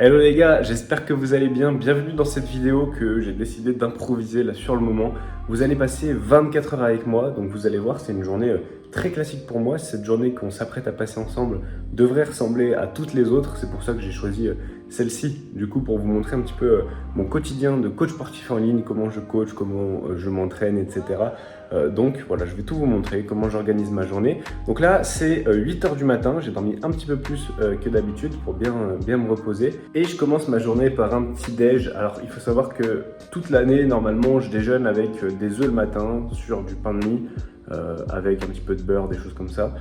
Hello les gars, j'espère que vous allez bien. Bienvenue dans cette vidéo que j'ai décidé d'improviser là sur le moment. Vous allez passer 24 heures avec moi, donc vous allez voir, c'est une journée très classique pour moi. Cette journée qu'on s'apprête à passer ensemble devrait ressembler à toutes les autres. C'est pour ça que j'ai choisi celle-ci, du coup, pour vous montrer un petit peu mon quotidien de coach sportif en ligne, comment je coach, comment je m'entraîne, etc. Donc voilà, je vais tout vous montrer, comment j'organise ma journée. Donc là, c'est 8 heures du matin, j'ai dormi un petit peu plus que d'habitude pour bien me reposer. Et je commence ma journée par un petit déj. Alors il faut savoir que toute l'année, normalement, je déjeune avec des œufs le matin sur du pain de mie, avec un petit peu de beurre, des choses comme ça.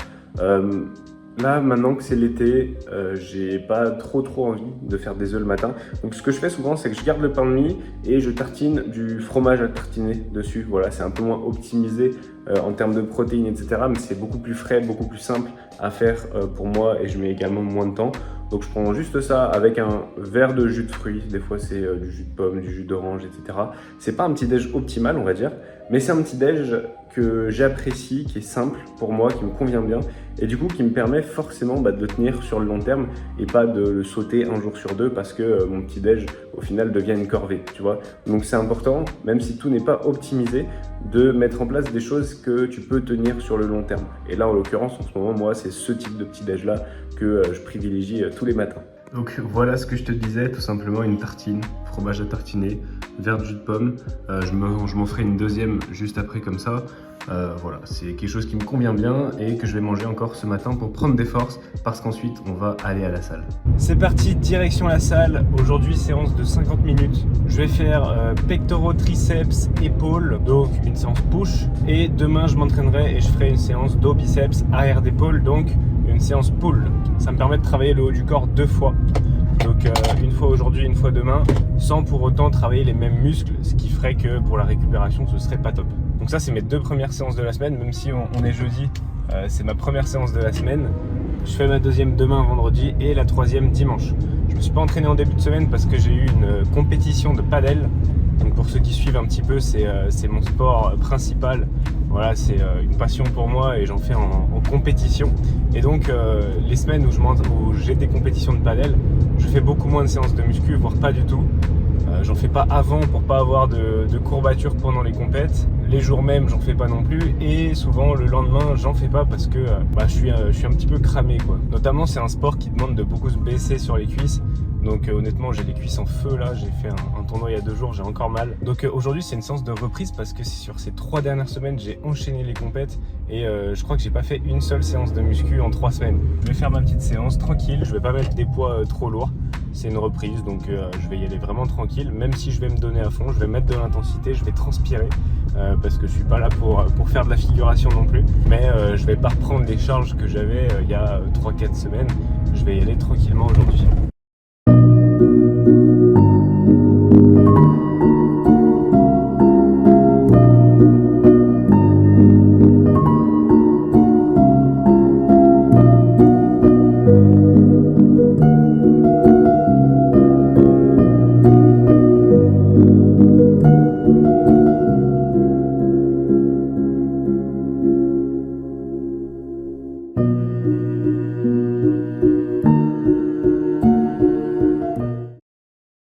Là, maintenant que c'est l'été, j'ai pas trop envie de faire des œufs le matin. Donc ce que je fais souvent, c'est que je garde le pain de mie et je tartine du fromage à tartiner dessus. Voilà, c'est un peu moins optimisé en termes de protéines, etc. Mais c'est beaucoup plus frais, beaucoup plus simple à faire pour moi et je mets également moins de temps. Donc je prends juste ça avec un verre de jus de fruits. Des fois c'est du jus de pomme, du jus d'orange, etc. C'est pas un petit déj optimal, on va dire, mais c'est un petit déj que j'apprécie, qui est simple pour moi, qui me convient bien et du coup qui me permet forcément de le tenir sur le long terme et pas de le sauter un jour sur deux parce que mon petit déj au final devient une corvée, tu vois. Donc c'est important, même si tout n'est pas optimisé, de mettre en place des choses que tu peux tenir sur le long terme. Et là en l'occurrence en ce moment, moi c'est ce type de petit déj là que je privilégie tous les matins. Donc voilà ce que je te disais, tout simplement une tartine, fromage à tartiner, verre de jus de pomme. Je m'en ferai une deuxième juste après comme ça. Voilà, c'est quelque chose qui me convient bien et que je vais manger encore ce matin pour prendre des forces parce qu'ensuite on va aller à la salle. C'est parti, direction la salle. Aujourd'hui séance de 50 minutes. Je vais faire pectoraux, triceps, épaules, donc une séance push. Et demain je m'entraînerai et je ferai une séance dos, biceps, arrière d'épaule, donc une séance pull. Ça me permet de travailler le haut du corps 2 fois. Donc une fois aujourd'hui, une fois demain, sans pour autant travailler les mêmes muscles, ce qui ferait que pour la récupération, ce serait pas top. Donc ça, c'est mes 2 premières séances de la semaine, même si on est jeudi, c'est ma première séance de la semaine. Je fais ma deuxième demain, vendredi, et la troisième dimanche. Je me suis pas entraîné en début de semaine parce que j'ai eu une compétition de padel. Donc pour ceux qui suivent un petit peu, c'est mon sport principal. Voilà, c'est une passion pour moi et j'en fais en compétition. Et donc les semaines où j'ai des compétitions de padel, je fais beaucoup moins de séances de muscu, voire pas du tout. J'en fais pas avant pour pas avoir de courbatures pendant les compètes. Les jours même, j'en fais pas non plus. Et souvent, le lendemain, j'en fais pas parce que je suis un petit peu cramé, quoi. Notamment, c'est un sport qui demande de beaucoup se baisser sur les cuisses. Donc honnêtement, j'ai les cuisses en feu là. J'ai fait un tournoi il y a 2 jours, j'ai encore mal. Donc aujourd'hui, c'est une séance de reprise parce que sur ces 3 dernières semaines, j'ai enchaîné les compètes. Et je crois que j'ai pas fait une seule séance de muscu en 3 semaines. Je vais faire ma petite séance tranquille. Je vais pas mettre des poids trop lourds. C'est une reprise, donc je vais y aller vraiment tranquille. Même si je vais me donner à fond, je vais mettre de l'intensité, je vais transpirer parce que je suis pas là pour faire de la figuration non plus. Mais je vais pas reprendre les charges que j'avais il y a 3-4 semaines. Je vais y aller tranquillement aujourd'hui.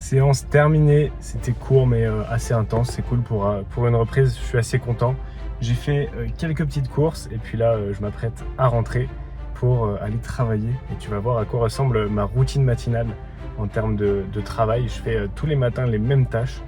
Séance terminée, c'était court mais assez intense, c'est cool pour une reprise, je suis assez content. J'ai fait quelques petites courses et puis là je m'apprête à rentrer pour aller travailler et tu vas voir à quoi ressemble ma routine matinale en termes de travail. Je fais tous les matins les mêmes tâches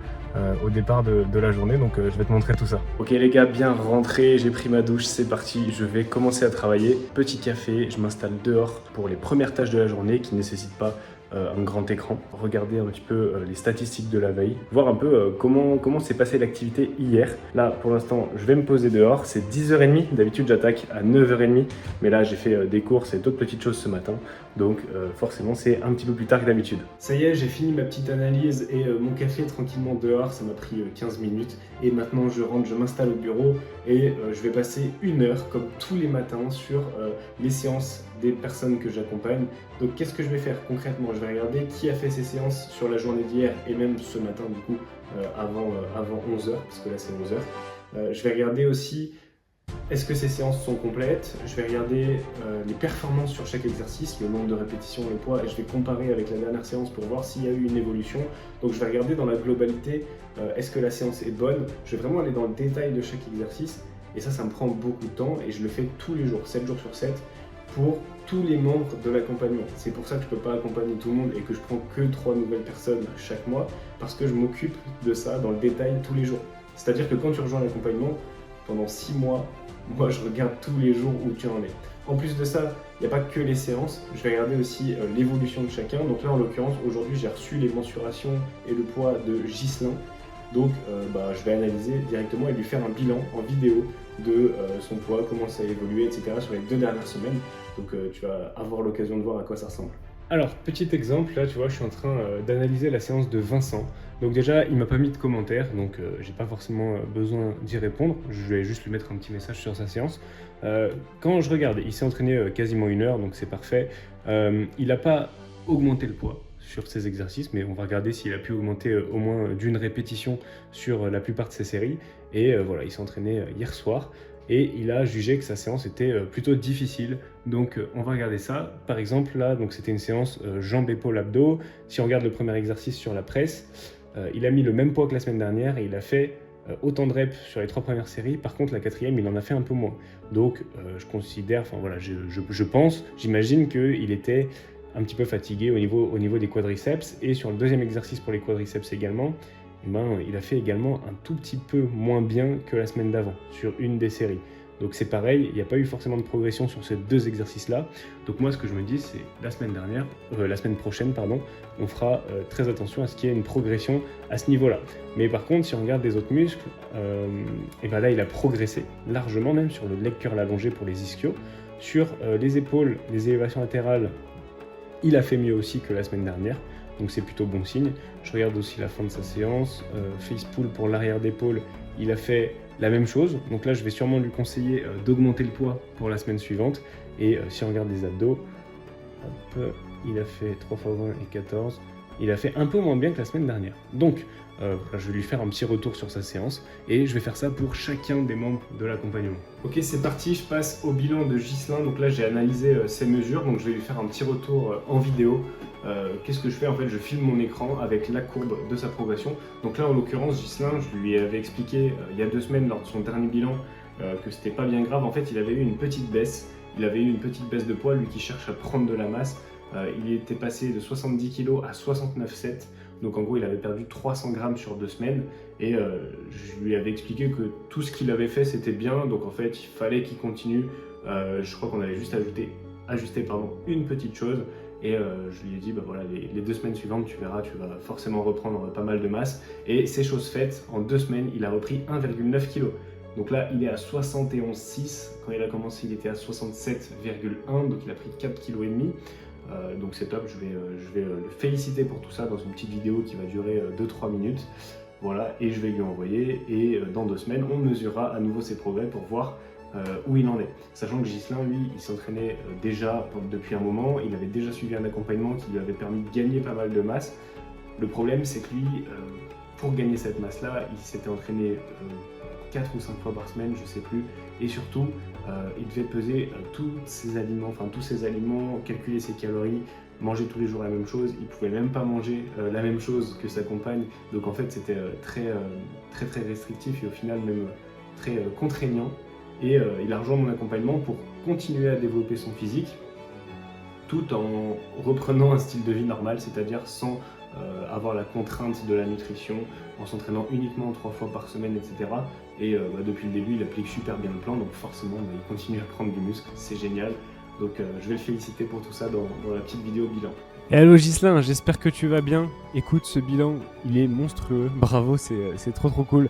au départ de la journée, donc je vais te montrer tout ça. Ok les gars, bien rentré, j'ai pris ma douche, c'est parti, je vais commencer à travailler. Petit café, je m'installe dehors pour les premières tâches de la journée qui ne nécessitent pas un grand écran, regarder un petit peu les statistiques de la veille, voir un peu comment s'est passée l'activité hier. Là, pour l'instant, je vais me poser dehors, c'est 10h30, d'habitude j'attaque à 9h30, mais là j'ai fait des courses et d'autres petites choses ce matin, donc forcément c'est un petit peu plus tard que d'habitude. Ça y est, j'ai fini ma petite analyse et mon café tranquillement dehors, ça m'a pris 15 minutes, et maintenant je rentre, je m'installe au bureau, et je vais passer 1 heure, comme tous les matins, sur les séances des personnes que j'accompagne. Donc qu'est-ce que je vais faire concrètement? Je vais regarder qui a fait ces séances sur la journée d'hier et même ce matin du coup avant 11h, parce que là c'est 11h. Je vais regarder aussi Est-ce que ces séances sont complètes? Je vais regarder les performances sur chaque exercice, le nombre de répétitions, le poids, et je vais comparer avec la dernière séance pour voir s'il y a eu une évolution. Donc je vais regarder dans la globalité, est-ce que la séance est bonne? Je vais vraiment aller dans le détail de chaque exercice, et ça me prend beaucoup de temps, et je le fais tous les jours, 7 jours sur 7, pour tous les membres de l'accompagnement. C'est pour ça que je ne peux pas accompagner tout le monde et que je prends que 3 nouvelles personnes chaque mois, parce que je m'occupe de ça dans le détail tous les jours. C'est-à-dire que quand tu rejoins l'accompagnement, pendant 6 mois, moi je regarde tous les jours où tu en es. En plus de ça, il n'y a pas que les séances, je vais regarder aussi l'évolution de chacun. Donc là en l'occurrence, aujourd'hui j'ai reçu les mensurations et le poids de Ghislain. Donc je vais analyser directement et lui faire un bilan en vidéo de son poids, comment ça a évolué, etc. sur les 2 dernières semaines. Donc tu vas avoir l'occasion de voir à quoi ça ressemble. Alors, petit exemple, là tu vois, je suis en train d'analyser la séance de Vincent. Donc déjà, il m'a pas mis de commentaire, donc j'ai pas forcément besoin d'y répondre. Je vais juste lui mettre un petit message sur sa séance. Quand je regarde, il s'est entraîné quasiment 1 heure, donc c'est parfait. Il n'a pas augmenté le poids sur ses exercices, mais on va regarder s'il a pu augmenter au moins d'1 répétition sur la plupart de ses séries. Et voilà, il s'est entraîné hier soir. Et il a jugé que sa séance était plutôt difficile. Donc on va regarder ça. Par exemple là, donc c'était une séance jambes, épaules, abdos. Si on regarde le premier exercice sur la presse, il a mis le même poids que la semaine dernière et il a fait autant de reps sur les 3 premières séries. Par contre la 4e, il en a fait un peu moins. Donc je considère, enfin voilà, je pense, j'imagine qu'il était un petit peu fatigué au niveau des quadriceps. Et sur le 2e exercice pour les quadriceps également, il a fait également un tout petit peu moins bien que la semaine d'avant, sur une des séries. Donc c'est pareil, il n'y a pas eu forcément de progression sur ces 2 exercices-là. Donc moi, ce que je me dis, c'est la semaine prochaine, on fera très attention à ce qu'il y ait une progression à ce niveau-là. Mais par contre, si on regarde les autres muscles, et là, il a progressé largement, même sur le leg curl allongé pour les ischios. Sur les épaules, les élévations latérales, il a fait mieux aussi que la semaine dernière. Donc c'est plutôt bon signe. Je regarde aussi la fin de sa séance. Face pull pour l'arrière d'épaule, il a fait la même chose. Donc là, je vais sûrement lui conseiller d'augmenter le poids pour la semaine suivante. Et si on regarde les abdos, hop, il a fait 3 x 20 et 14. Il a fait un peu moins bien que la semaine dernière. Donc, je vais lui faire un petit retour sur sa séance et je vais faire ça pour chacun des membres de l'accompagnement. Ok, c'est parti, je passe au bilan de Ghislain. Donc là, j'ai analysé ses mesures, donc je vais lui faire un petit retour en vidéo. Qu'est-ce que je fais? En fait, je filme mon écran avec la courbe de sa progression. Donc là, en l'occurrence, Ghislain, je lui avais expliqué il y a 2 semaines lors de son dernier bilan que c'était pas bien grave. En fait, il avait eu une petite baisse. Il avait eu une petite baisse de poids, lui qui cherche à prendre de la masse. Il était passé de 70 kg à 69,7 kg. Donc en gros, il avait perdu 300 grammes sur 2 semaines. Et je lui avais expliqué que tout ce qu'il avait fait, c'était bien. Donc en fait, il fallait qu'il continue. Je crois qu'on avait juste ajusté une petite chose. Et je lui ai dit, voilà, les 2 semaines suivantes, tu verras, tu vas forcément reprendre pas mal de masse. Et c'est chose faite, en 2 semaines, il a repris 1,9 kg. Donc là, il est à 71,6 kg. Quand il a commencé, il était à 67,1 kg. Donc il a pris 4,5 kg. Donc c'est top, je vais le féliciter pour tout ça dans une petite vidéo qui va durer 2-3 minutes. Voilà, et je vais lui envoyer. Et dans 2 semaines, on mesurera à nouveau ses progrès pour voir où il en est. Sachant que Ghislain, lui, il s'entraînait déjà depuis un moment. Il avait déjà suivi un accompagnement qui lui avait permis de gagner pas mal de masse. Le problème, c'est que lui, pour gagner cette masse-là, il s'était entraîné 4 ou 5 fois par semaine, je sais plus. Et surtout, il devait peser tous ses aliments, calculer ses calories, manger tous les jours la même chose. Il pouvait même pas manger la même chose que sa compagne. Donc en fait, c'était très restrictif et au final même très contraignant. Et il a rejoint mon accompagnement pour continuer à développer son physique tout en reprenant un style de vie normal, c'est-à-dire sans avoir la contrainte de la nutrition, en s'entraînant uniquement 3 fois par semaine, etc. Et depuis le début, il applique super bien le plan, donc forcément, il continue à prendre du muscle, c'est génial. Donc je vais le féliciter pour tout ça dans la petite vidéo bilan. Et allô Ghislain, j'espère que tu vas bien. Écoute, ce bilan, il est monstrueux. Bravo, c'est trop cool.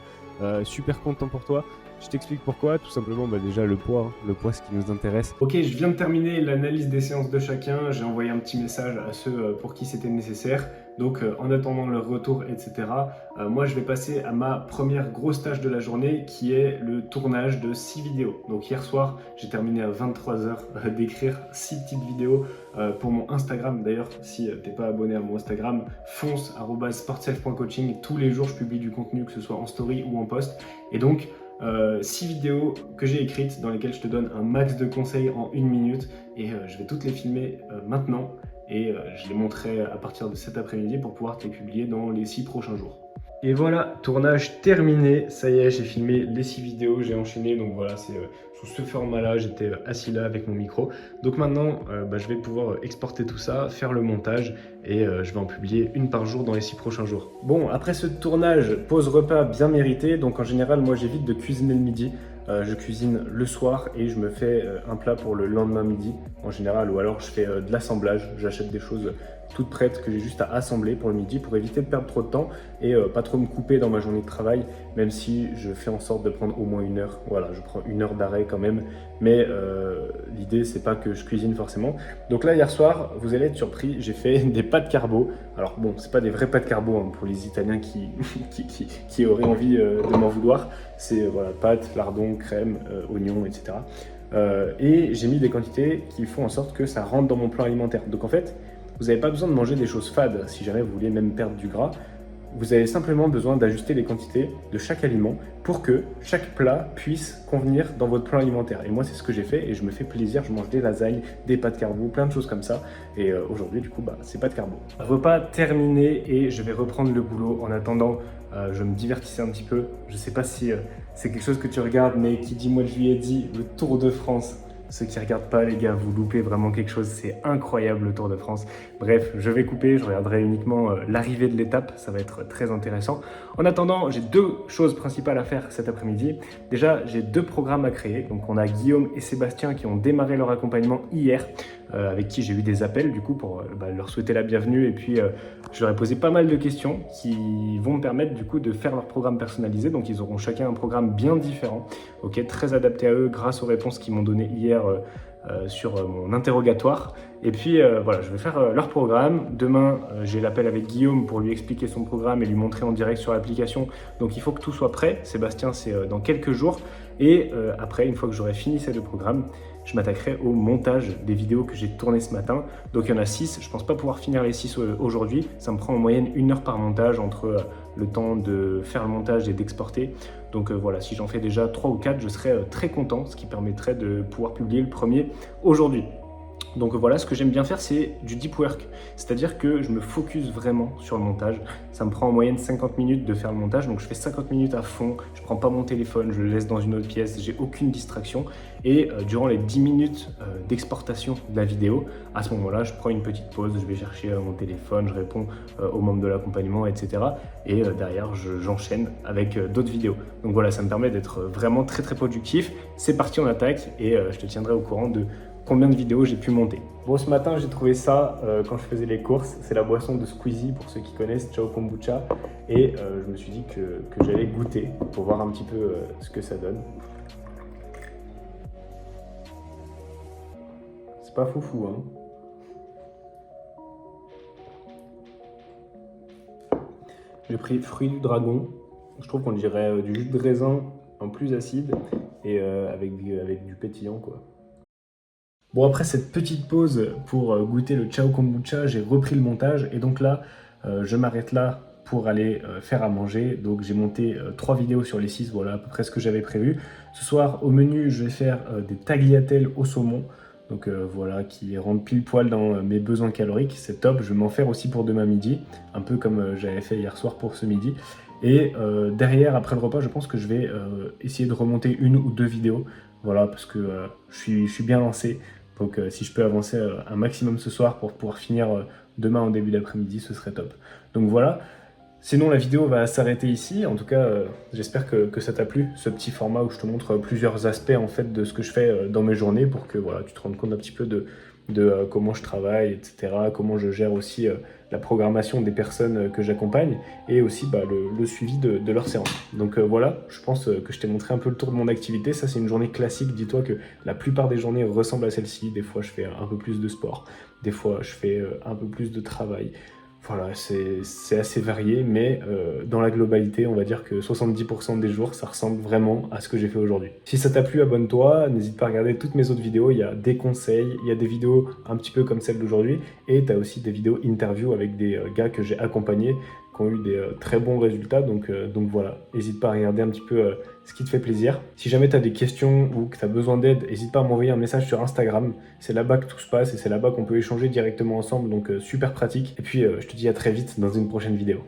Super content pour toi. Je t'explique pourquoi, tout simplement déjà le poids, ce qui nous intéresse. Ok, je viens de terminer l'analyse des séances de chacun, j'ai envoyé un petit message à ceux pour qui c'était nécessaire. Donc en attendant leur retour, etc., moi je vais passer à ma première grosse tâche de la journée qui est le tournage de 6 vidéos. Donc hier soir, j'ai terminé à 23h d'écrire 6 petites vidéos pour mon Instagram. D'ailleurs, si t'es pas abonné à mon Instagram, fonce @sportself.coaching. Tous les jours, je publie du contenu, que ce soit en story ou en post. Et donc, 6 vidéos que j'ai écrites dans lesquelles je te donne un max de conseils en 1 minute et je vais toutes les filmer maintenant et je les montrerai à partir de cet après-midi pour pouvoir te les publier dans les 6 prochains jours. Et voilà, tournage terminé, ça y est, j'ai filmé les 6 vidéos, j'ai enchaîné, donc voilà, c'est sous ce format-là, j'étais assis là avec mon micro. Donc maintenant, je vais pouvoir exporter tout ça, faire le montage, et je vais en publier une par jour dans les 6 prochains jours. Bon, après ce tournage, pause repas bien mérité, donc en général, moi j'évite de cuisiner le midi. Je cuisine le soir et je me fais un plat pour le lendemain midi en général, ou alors je fais de l'assemblage, j'achète des choses toutes prêtes que j'ai juste à assembler pour le midi pour éviter de perdre trop de temps et pas trop me couper dans ma journée de travail, même si je fais en sorte de prendre au moins 1 heure. Voilà, je prends 1 heure d'arrêt quand même, mais l'idée c'est pas que je cuisine forcément. Donc là hier soir, vous allez être surpris, j'ai fait des pâtes carbo. Alors bon, c'est pas des vraies pâtes carbo hein, pour les Italiens qui auraient envie de m'en vouloir. C'est voilà, pâtes, lardons, crème, oignons, etc. Et j'ai mis des quantités qui font en sorte que ça rentre dans mon plan alimentaire. Donc en fait, vous n'avez pas besoin de manger des choses fades si jamais vous voulez même perdre du gras. Vous avez simplement besoin d'ajuster les quantités de chaque aliment pour que chaque plat puisse convenir dans votre plan alimentaire. Et moi, c'est ce que j'ai fait et je me fais plaisir. Je mange des lasagnes, des pâtes carbo, plein de choses comme ça. Et aujourd'hui, du coup, c'est pas de carbo. Repas terminé et je vais reprendre le boulot. En attendant, je me divertissais un petit peu. Je sais pas si c'est quelque chose que tu regardes, mais qui dit mois de juillet dit le Tour de France. Ceux qui ne regardent pas, les gars, vous loupez vraiment quelque chose. C'est incroyable le Tour de France. Bref, je vais couper. Je regarderai uniquement l'arrivée de l'étape. Ça va être très intéressant. En attendant, j'ai 2 choses principales à faire cet après-midi. Déjà, j'ai 2 programmes à créer. Donc, on a Guillaume et Sébastien qui ont démarré leur accompagnement hier, avec qui j'ai eu des appels du coup pour leur souhaiter la bienvenue. Et puis, je leur ai posé pas mal de questions qui vont me permettre du coup de faire leur programme personnalisé. Donc, ils auront chacun un programme bien différent, très adapté à eux grâce aux réponses qu'ils m'ont données hier sur mon interrogatoire. Et puis voilà, je vais faire leur programme. Demain, j'ai l'appel avec Guillaume pour lui expliquer son programme et lui montrer en direct sur l'application. Donc il faut que tout soit prêt. Sébastien, c'est dans quelques jours. Et après, une fois que j'aurai fini ces 2 programmes, je m'attaquerai au montage des vidéos que j'ai tournées ce matin. Donc il y en a 6, je ne pense pas pouvoir finir les 6 aujourd'hui. Ça me prend en moyenne 1 heure par montage entre le temps de faire le montage et d'exporter. Donc voilà, si j'en fais déjà 3 ou 4, je serai très content, ce qui permettrait de pouvoir publier le premier aujourd'hui. Donc voilà, ce que j'aime bien faire, c'est du deep work. C'est-à-dire que je me focus vraiment sur le montage. Ça me prend en moyenne 50 minutes de faire le montage. Donc je fais 50 minutes à fond. Je ne prends pas mon téléphone, je le laisse dans une autre pièce. J'ai aucune distraction. Et durant les 10 minutes d'exportation de la vidéo, à ce moment-là, je prends une petite pause. Je vais chercher mon téléphone, je réponds aux membres de l'accompagnement, etc. Et derrière, j'enchaîne avec d'autres vidéos. Donc voilà, ça me permet d'être vraiment très productif. C'est parti, on attaque. Et je te tiendrai au courant de combien de vidéos j'ai pu monter. Bon, ce matin, j'ai trouvé ça quand je faisais les courses. C'est la boisson de Squeezie, pour ceux qui connaissent, Ciao Kombucha. Et je me suis dit que j'allais goûter pour voir un petit peu ce que ça donne. C'est pas foufou, hein. J'ai pris fruit du dragon. Je trouve qu'on dirait du jus de raisin en plus acide et avec du pétillant, quoi. Bon, après cette petite pause pour goûter le Ciao Kombucha, j'ai repris le montage et donc là, je m'arrête là pour aller faire à manger. Donc j'ai monté 3 vidéos sur les 6, voilà à peu près ce que j'avais prévu. Ce soir, au menu, je vais faire des tagliatelles au saumon. Donc voilà, qui rentrent pile poil dans mes besoins caloriques, c'est top. Je vais m'en faire aussi pour demain midi, un peu comme j'avais fait hier soir pour ce midi. Et derrière, après le repas, je pense que je vais essayer de remonter 1 ou 2 vidéos. Voilà, parce que je suis bien lancé. Donc si je peux avancer un maximum ce soir pour pouvoir finir demain en début d'après-midi, ce serait top. Donc voilà. Sinon, la vidéo va s'arrêter ici. En tout cas, j'espère que ça t'a plu, ce petit format où je te montre plusieurs aspects en fait de ce que je fais dans mes journées pour que voilà, tu te rendes compte un petit peu de comment je travaille, etc. Comment je gère aussi la programmation des personnes que j'accompagne et aussi le suivi de leurs séances. Donc voilà, je pense que je t'ai montré un peu le tour de mon activité. Ça, c'est une journée classique. Dis-toi que la plupart des journées ressemblent à celle-ci. Des fois, je fais un peu plus de sport. Des fois, je fais un peu plus de travail. Voilà, c'est assez varié, mais dans la globalité, on va dire que 70% des jours, ça ressemble vraiment à ce que j'ai fait aujourd'hui. Si ça t'a plu, abonne-toi, n'hésite pas à regarder toutes mes autres vidéos, il y a des conseils, il y a des vidéos un petit peu comme celle d'aujourd'hui, et tu as aussi des vidéos interview avec des gars que j'ai accompagnés, qui ont eu des très bons résultats. Donc voilà, n'hésite pas à regarder un petit peu ce qui te fait plaisir. Si jamais tu as des questions ou que tu as besoin d'aide, n'hésite pas à m'envoyer un message sur Instagram. C'est là-bas que tout se passe et c'est là-bas qu'on peut échanger directement ensemble, donc super pratique. Et puis je te dis à très vite dans une prochaine vidéo.